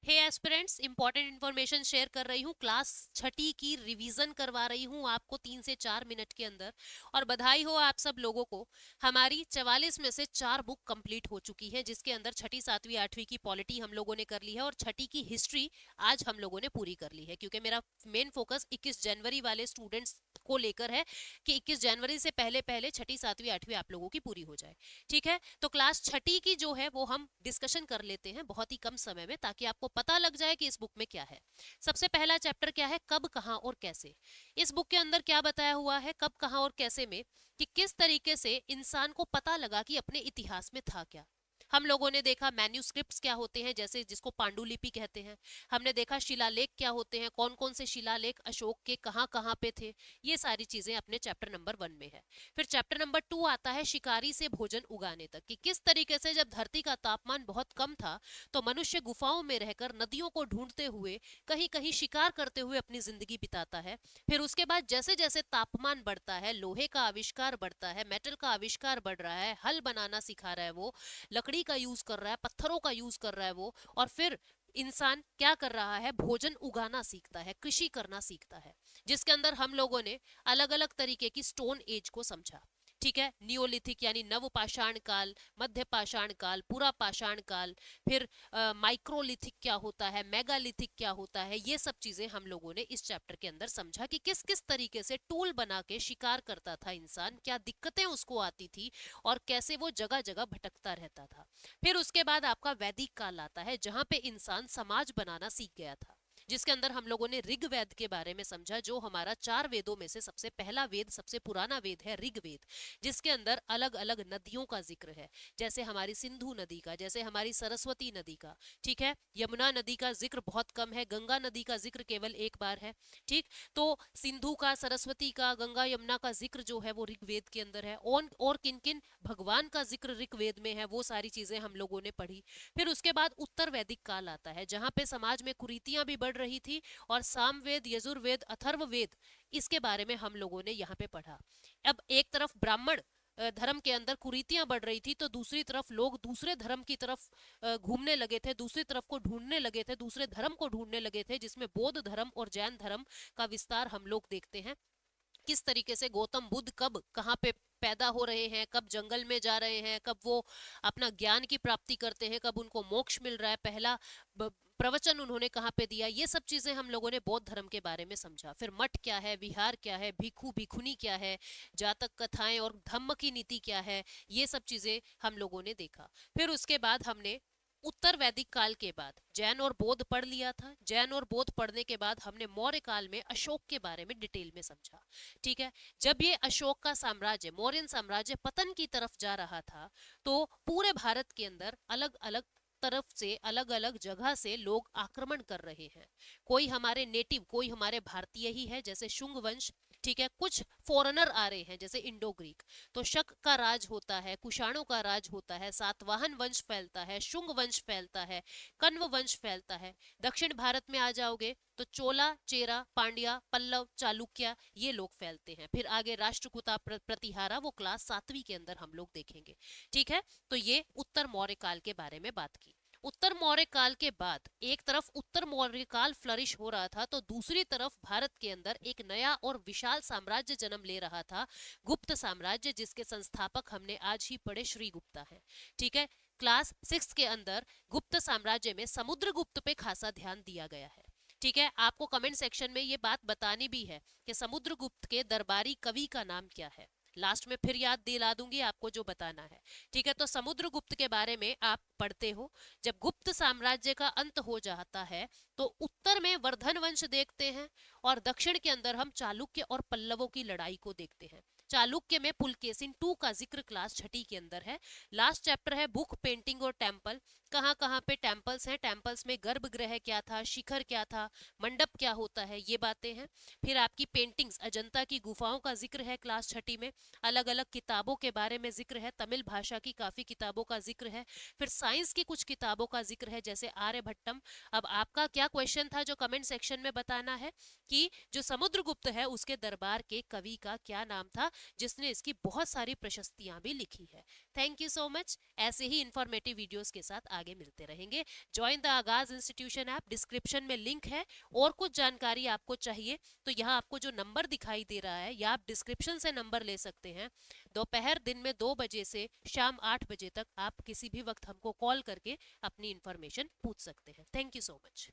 हे aspirants, important information share कर रही हूँ। क्लास छठी की रिवीजन करवा रही हूँ आपको 3 से 4 मिनट के अंदर। और बधाई हो आप सब लोगों को, हमारी 44 में से 4 बुक कंप्लीट हो चुकी है, जिसके अंदर छठी, सातवीं, आठवीं की पॉलिटी हम लोगों ने कर ली है और छठी की हिस्ट्री आज हम लोगों ने पूरी कर ली है। क्योंकि मेरा मेन फोकस 21 जनवरी वाले स्टूडेंट्स को लेकर है कि 21 जनवरी से पहले पहले छठी, सातवीं, आठवीं आप लोगों की पूरी हो जाए। ठीक है, तो क्लास छठी की जो है वो हम डिस्कशन कर लेते हैं बहुत ही कम समय में, ताकि आपको पता लग जाए कि इस बुक में क्या है। सबसे पहला चैप्टर क्या है? कब, कहां और कैसे। इस बुक के अंदर क्या बताया हुआ है कब, कहां और कैसे में, कि किस तरीके से इंसान को पता लगा कि अपने इतिहास में था क्या। हम लोगों ने देखा मैन्यूस्क्रिप्ट्स क्या होते हैं, जैसे जिसको पांडुलिपि कहते हैं। हमने देखा शिलालेख क्या होते हैं, कौन कौन से शिलालेख अशोक के कहाँ कहाँ पे थे। ये सारी चीजें अपने चैप्टर नंबर 1 में है। फिर चैप्टर नंबर 2 आता है शिकारी से भोजन उगाने तक, कि किस तरीके से जब धरती का तापमान बहुत कम था तो मनुष्य गुफाओं में रहकर नदियों को ढूंढते हुए कहीं कहीं शिकार करते हुए अपनी जिंदगी बिताता है। फिर उसके बाद जैसे जैसे तापमान बढ़ता है, लोहे का आविष्कार बढ़ता है, मेटल का आविष्कार बढ़ रहा है, हल बनाना सिखा रहा है वो, लकड़ी का यूज कर रहा है, पत्थरों का यूज कर रहा है वो, और फिर इंसान क्या कर रहा है? भोजन उगाना सीखता है, कृषि करना सीखता है। जिसके अंदर हम लोगों ने अलग अलग तरीके की स्टोन एज को समझा। ठीक है, नियोलिथिक यानी नव पाषाण काल, मध्य पाषाण काल, पूरा पाषाण काल, फिर माइक्रोलिथिक क्या होता है, मेगालिथिक क्या होता है, ये सब चीजें हम लोगों ने इस चैप्टर के अंदर समझा कि किस किस तरीके से टूल बना के शिकार करता था इंसान, क्या दिक्कतें उसको आती थी और कैसे वो जगह जगह भटकता रहता था। फिर उसके बाद आपका वैदिक काल आता है, जहां पे इंसान समाज बनाना सीख गया था, जिसके अंदर हम लोगों ने ऋग्वेद के बारे में समझा, जो हमारा 4 वेदों में से सबसे पहला वेद, सबसे पुराना वेद है ऋग्वेद, जिसके अंदर अलग अलग नदियों का जिक्र है। जैसे हमारी सिंधु नदी का, जैसे हमारी सरस्वती नदी का, ठीक है, यमुना नदी का जिक्र बहुत कम है, गंगा नदी का जिक्र केवल एक बार है। ठीक, तो सिंधु का, सरस्वती का, गंगा यमुना का जिक्र जो है वो ऋग्वेद के अंदर है। और किन किन भगवान का जिक्र ऋग्वेद में है, वो सारी चीजें हम लोगों ने पढ़ी। फिर उसके बाद उत्तर वैदिक काल आता है, जहां पे समाज में कुरीतियां भी बढ़ रही थी, और सामवेद, यजुर्वेद, अथर्ववेद, इसके बारे में हम लोगों ने यहाँ पे पढ़ा। अब एक तरफ ब्राह्मण धर्म के अंदर कुरीतियां बढ़ रही थी, तो दूसरी तरफ लोग दूसरे धर्म की तरफ घूमने लगे थे, दूसरी तरफ को ढूंढने लगे थे, दूसरे धर्म को ढूंढने लगे थे, जिसमें बौद्ध धर्म और जैन धर्म का विस्तार हम लोग देखते हैं। किस तरीके से गौतम बुद्ध कब कहाँ पे पैदा हो रहे हैं, कब जंगल में जा रहे हैं, कब वो अपना ज्ञान की प्राप्ति करते हैं, कब उनको मोक्ष मिल रहा है, पहला प्रवचन उन्होंने कहाँ पे दिया, ये सब चीजें हम लोगों ने बौद्ध धर्म के बारे में समझा। फिर मठ क्या है, विहार क्या है, भिक्षु भिक्षुनी क्या है, जातक कथाएं और धम्म की नीति क्या है, ये सब चीजें हम लोगों ने देखा। फिर उसके बाद हमने उत्तर वैदिक काल के बाद जैन और बौद्ध पढ़ लिया था। जैन और बौद्ध पढ़ने के बाद हमने मौर्य काल में अशोक के बारे में डिटेल में समझा। ठीक है, जब ये अशोक का साम्राज्य, मौर्यन साम्राज्य पतन की तरफ जा रहा था, तो पूरे भारत के अंदर अलग अलग तरफ से, अलग अलग जगह से लोग आक्रमण कर रहे हैं। कोई हमारे नेटिव, कोई हमारे भारतीय ही है, जैसे शुंग वंश। ठीक है, कुछ फॉरेनर आ रहे हैं, जैसे इंडो ग्रीक। तो शक का राज होता है, कुषाणों का राज होता है, सातवाहन वंश फैलता है, शुंग वंश फैलता है, कण्व वंश फैलता है। दक्षिण भारत में आ जाओगे तो चोला, चेरा, पांड्या, पल्लव, चालुक्य, ये लोग फैलते हैं। फिर आगे राष्ट्रकूटा, प्रतिहारा, वो क्लास 7वीं के अंदर हम लोग देखेंगे। ठीक है, तो ये उत्तर मौर्य काल के बारे में बात की। उत्तर मौर्य काल के बाद एक तरफ उत्तर मौर्य काल फ्लरिश हो रहा था, तो दूसरी तरफ भारत के अंदर एक नया और विशाल साम्राज्य जन्म ले रहा था, गुप्त साम्राज्य, जिसके संस्थापक हमने आज ही पढ़े, श्री गुप्ता है। ठीक है, क्लास 6 के अंदर गुप्त साम्राज्य में समुद्रगुप्त पे खासा ध्यान दिया गया है। ठीक है, आपको कमेंट सेक्शन में ये बात बतानी भी है कि समुद्रगुप्त के दरबारी कवि का नाम क्या है। लास्ट में फिर याद दिला दूंगी आपको जो बताना है। ठीक है, तो समुद्रगुप्त के बारे में आप पढ़ते हो। जब गुप्त साम्राज्य का अंत हो जाता है, तो उत्तर में वर्धन वंश देखते हैं, और दक्षिण के अंदर हम चालुक्य और पल्लवों की लड़ाई को देखते हैं। चालुक्य में पुलकेसिन 2 का जिक्र क्लास छठी के अंदर है। लास्ट चैप्टर है बुक, पेंटिंग और टेम्पल। कहाँ कहाँ पे टेम्पल्स हैं, टेम्पल्स में गर्भगृह क्या था, शिखर क्या था, मंडप क्या होता है, ये बातें हैं। फिर आपकी पेंटिंग्स, अजंता की गुफाओं का जिक्र है क्लास छठी में। अलग अलग किताबों के बारे में जिक्र है, तमिल भाषा की काफी किताबों का जिक्र है। फिर साइंस की कुछ किताबों का जिक्र है, जैसे आर्यभट्टम। अब आपका क्या क्वेश्चन था जो कमेंट सेक्शन में बताना है, कि जो समुद्रगुप्त है उसके दरबार के कवि का क्या नाम था, जिसने इसकी बहुत सारी प्रशस्तियां भी लिखी है। Thank you so much. ऐसे ही इंफॉर्मेटिव वीडियोस के साथ आगे मिलते रहेंगे। ज्वाइन द आगाज इंस्टीट्यूशन ऐप, डिस्क्रिप्शन में लिंक है। और कुछ जानकारी आपको चाहिए तो यहाँ आपको जो नंबर दिखाई दे रहा है या आप डिस्क्रिप्शन से नंबर ले सकते हैं। दोपहर दिन में 2 बजे से शाम 8 बजे तक आप किसी भी वक्त हमको कॉल करके अपनी इंफॉर्मेशन पूछ सकते हैं। Thank you so much.